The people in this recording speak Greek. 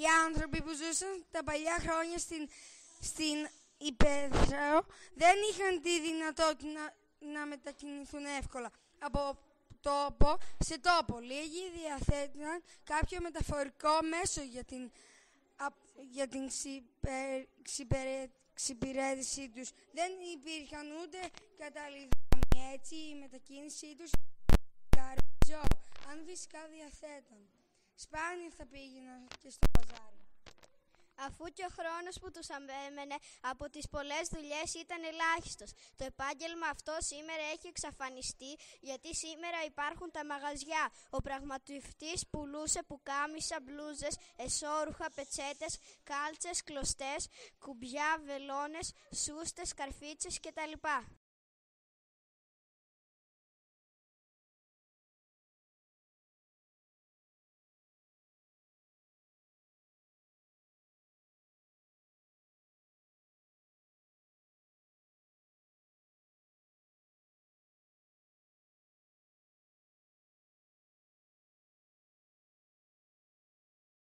Οι άνθρωποι που ζούσαν τα παλιά χρόνια στην Ήπεθρο δεν είχαν τη δυνατότητα να μετακινηθούν εύκολα από τόπο σε τόπο. Λίγοι διαθέτουν κάποιο μεταφορικό μέσο για την εξυπηρέτησή τους. Δεν υπήρχαν ούτε κατάλληλοι δρόμοι, έτσι η μετακίνησή τους ζώο, αν φυσικά διαθέταν. Σπάνια θα πήγαιναν και στο παζάρι. Αφού και ο χρόνος που τους έμενε από τις πολλές δουλειές ήταν ελάχιστος. Το επάγγελμα αυτό σήμερα έχει εξαφανιστεί, γιατί σήμερα υπάρχουν τα μαγαζιά. Ο πραγματευτής πουλούσε πουκάμισα, μπλούζες, εσώρουχα, πετσέτες, κάλτσες, κλωστές, κουμπιά, βελόνες, σούστες, καρφίτσες κτλ.